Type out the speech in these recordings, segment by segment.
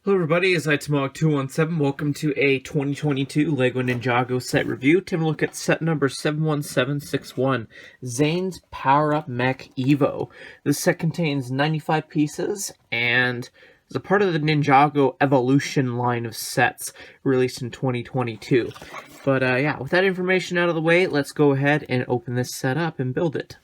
Hello everybody, it's TMOG 217. Welcome to a 2022 LEGO Ninjago set review. Taking a look at set number 71761, Zane's Power Up Mech Evo. This set contains 95 pieces and is a part of the Ninjago Evolution line of sets released in 2022. But yeah, with that information out of the way, let's go ahead and open this set up and build it.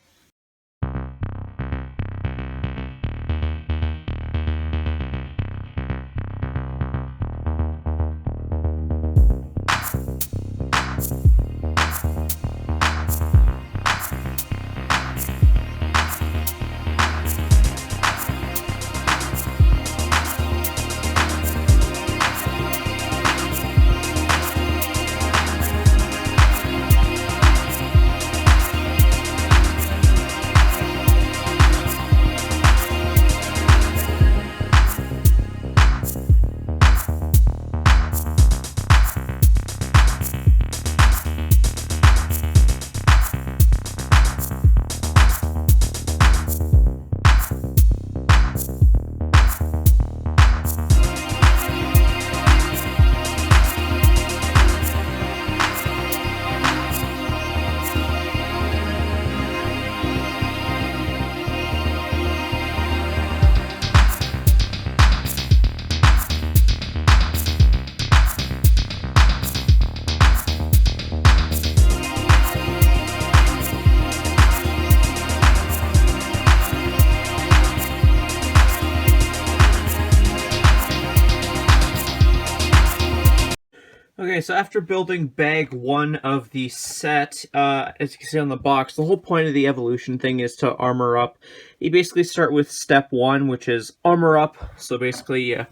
Okay, so after building bag 1 of the set, as you can see on the box, the whole point of the evolution thing is to armor up. You basically start with step 1, which is armor up. So basically you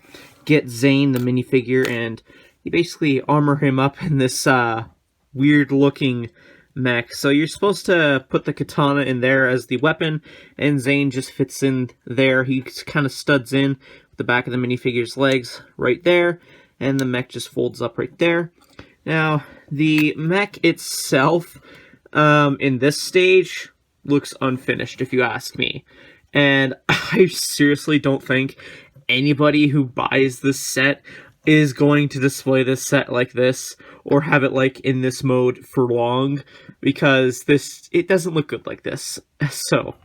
get Zane, the minifigure, and you basically armor him up in this weird looking mech. So you're supposed to put the katana in there as the weapon, and Zane just fits in there. He kind of studs in with the back of the minifigure's legs right there, and the mech just folds up right there. Now, the mech itself, in this stage, looks unfinished, if you ask me. And I seriously don't think anybody who buys this set is going to display this set like this, or have it like in this mode for long, because it doesn't look good like this. So,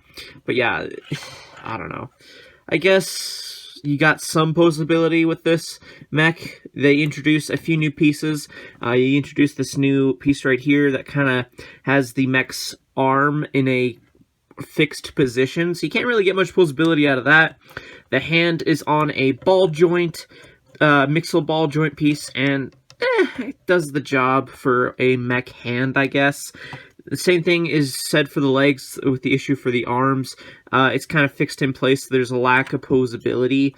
but yeah, I don't know. I guess you got some posability with this mech. They introduced a few new pieces. You introduced this new piece right here that kind of has the mech's arm in a fixed position, so you can't really get much posability out of that. The hand is on a ball joint, mixel ball joint piece, and it does the job for a mech hand, I guess. The same thing is said for the legs with the issue for the arms. It's kind of fixed in place, so there's a lack of posability.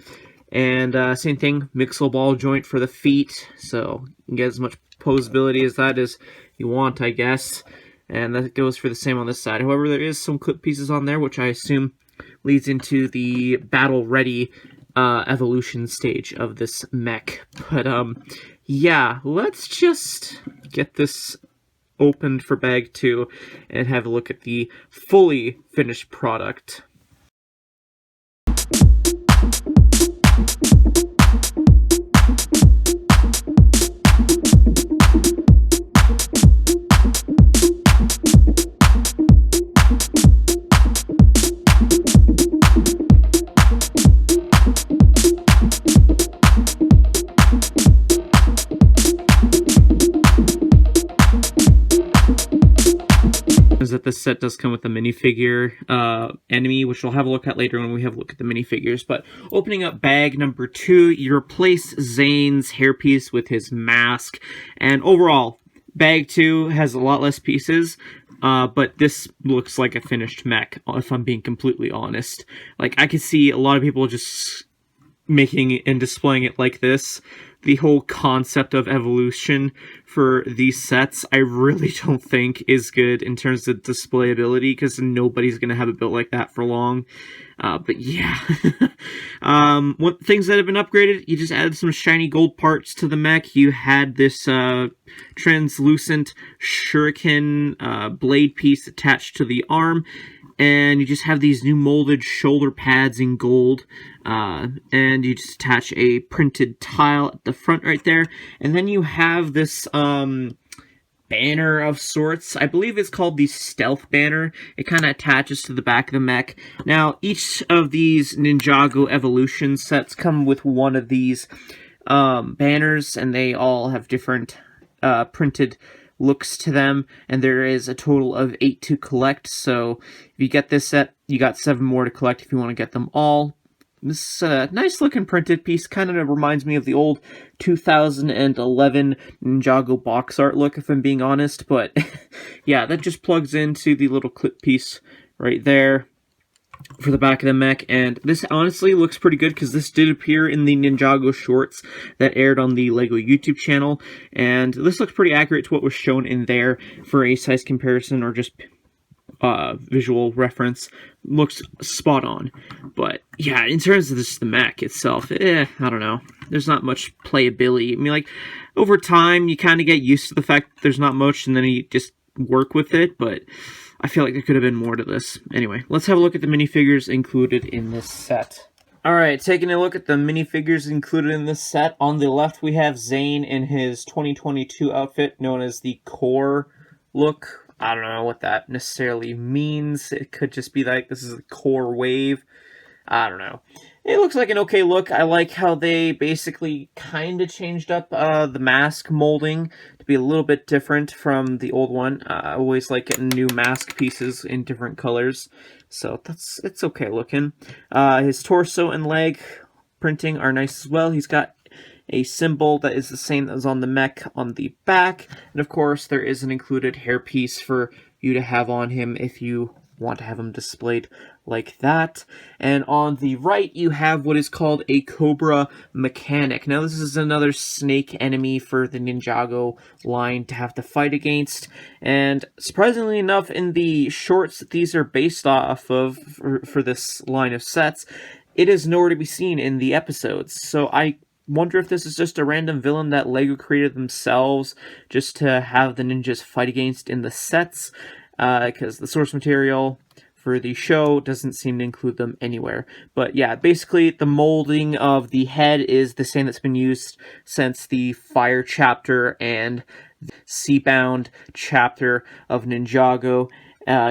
And same thing, mixel ball joint for the feet, so you can get as much posability as that as you want, I guess. And that goes for the same on this side. However, there is some clip pieces on there, which I assume leads into the battle-ready evolution stage of this mech. But yeah, let's just get this opened for bag 2 and have a look at the fully finished product. Is that this set does come with a minifigure enemy, which we'll have a look at later when we have a look at the minifigures. But opening up bag number 2, you replace Zane's hairpiece with his mask, and overall, bag 2 has a lot less pieces, but this looks like a finished mech, if I'm being completely honest. Like, I could see a lot of people just making and displaying it like this. The whole concept of evolution for these sets, I really don't think is good in terms of displayability, because nobody's going to have it built like that for long. But yeah. What things that have been upgraded, you just added some shiny gold parts to the mech. You had this translucent shuriken blade piece attached to the arm. and you just have these new molded shoulder pads in gold, and you just attach a printed tile at the front right there, and then you have this banner of sorts. I believe it's called the stealth banner. It kind of attaches to the back of the mech. Now, each of these Ninjago evolution sets come with one of these banners, and they all have different printed looks to them, and there is a total of 8 to collect. So if you get this set, you got 7 more to collect if you want to get them all. This nice looking printed piece kind of reminds me of the old 2011 Ninjago box art look, if I'm being honest, but yeah, that just plugs into the little clip piece right there for the back of the mech, and this honestly looks pretty good because this did appear in the Ninjago shorts that aired on the LEGO YouTube channel, and this looks pretty accurate to what was shown in there for a size comparison or just visual reference. Looks spot on. But yeah, in terms of the mech itself, I don't know. There's not much playability. I mean, like, over time, you kind of get used to the fact that there's not much, and then you just work with it, but I feel like there could have been more to this. Anyway, let's have a look at the minifigures included in this set. Alright, taking a look at the minifigures included in this set. On the left, we have Zane in his 2022 outfit, known as the Core look. I don't know what that necessarily means. It could just be like this is a core wave. I don't know. It looks like an okay look. I like how they basically kind of changed up the mask molding to be a little bit different from the old one. I always like getting new mask pieces in different colors, so it's okay looking. His torso and leg printing are nice as well. He's got a symbol that is the same as on the mech on the back, and of course there is an included hairpiece for you to have on him if you want to have him displayed like that. And on the right you have what is called a Cobra Mechanic. Now this is another snake enemy for the Ninjago line to have to fight against, and surprisingly enough, in the shorts that these are based off of for this line of sets, it is nowhere to be seen in the episodes. So I wonder if this is just a random villain that LEGO created themselves just to have the ninjas fight against in the sets, because the source material for the show doesn't seem to include them anywhere. But yeah, basically the molding of the head is the same that's been used since the Fire chapter and the Seabound chapter of Ninjago,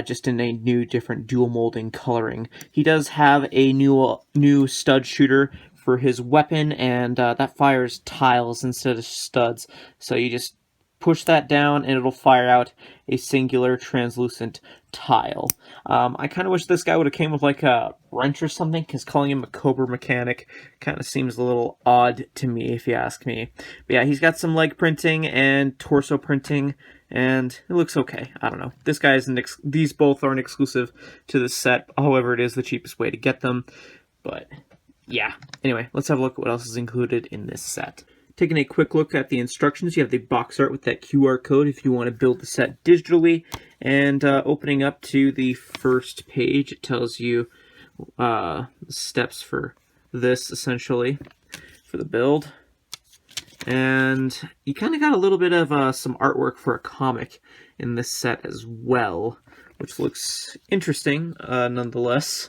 just in a new, different dual molding coloring. He does have a new stud shooter for his weapon, and that fires tiles instead of studs. So you just push that down and it'll fire out a singular translucent tile. I kind of wish this guy would have came with like a wrench or something, because calling him a Cobra Mechanic kind of seems a little odd to me, if you ask me. But yeah, he's got some leg printing and torso printing, and it looks okay. I don't know. This guy isn't these both aren't exclusive to the set. However, it is the cheapest way to get them. But yeah. Anyway, let's have a look at what else is included in this set. Taking a quick look at the instructions, you have the box art with that QR code if you want to build the set digitally. And opening up to the first page, it tells you steps for this, essentially, for the build. And you kind of got a little bit of some artwork for a comic in this set as well, which looks interesting nonetheless.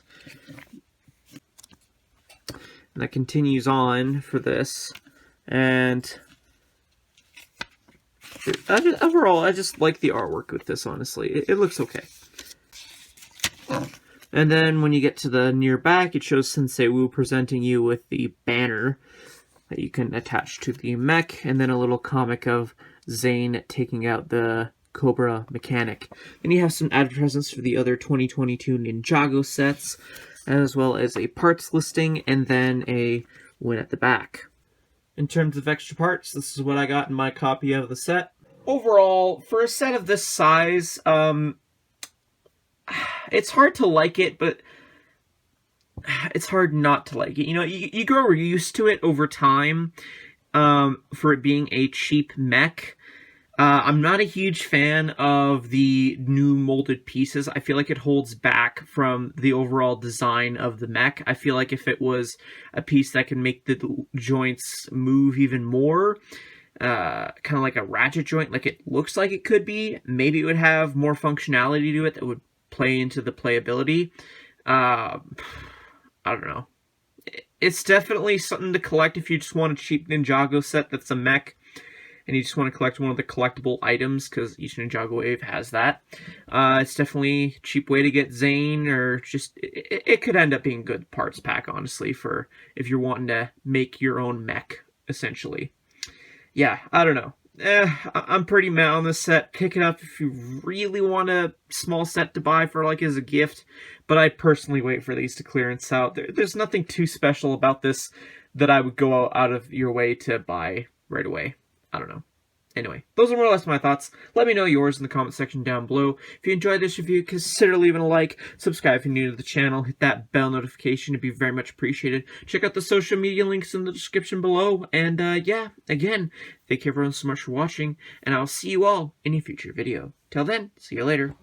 And that continues on for this, and overall, I just like the artwork with this, honestly. It looks okay. And then when you get to the near back, it shows Sensei Wu presenting you with the banner that you can attach to the mech, and then a little comic of Zane taking out the Cobra Mechanic. And you have some advertisements for the other 2022 Ninjago sets, as well as a parts listing, and then a win at the back. In terms of extra parts, this is what I got in my copy of the set. Overall, for a set of this size, it's hard to like it, but it's hard not to like it. You know, you grow used to it over time, for it being a cheap mech. I'm not a huge fan of the new molded pieces. I feel like it holds back from the overall design of the mech. I feel like if it was a piece that could make the joints move even more, kind of like a ratchet joint, like it looks like it could be, maybe it would have more functionality to it that would play into the playability. I don't know. It's definitely something to collect if you just want a cheap Ninjago set that's a mech, and you just want to collect one of the collectible items, because each Ninjago wave has that. It's definitely a cheap way to get Zane, or just, it could end up being a good parts pack, honestly, for if you're wanting to make your own mech, essentially. Yeah, I don't know. I'm pretty mad on this set. Pick it up if you really want a small set to buy for, like, as a gift, but I personally wait for these to clearance out. There's nothing too special about this that I would go out of your way to buy right away. I don't know. Anyway, those are more or less my thoughts. Let me know yours in the comment section down below. If you enjoyed this review, consider leaving a like. Subscribe if you're new to the channel. Hit that bell notification. It'd be very much appreciated. Check out the social media links in the description below. And yeah, again, thank you everyone so much for watching. And I'll see you all in a future video. Till then, see you later.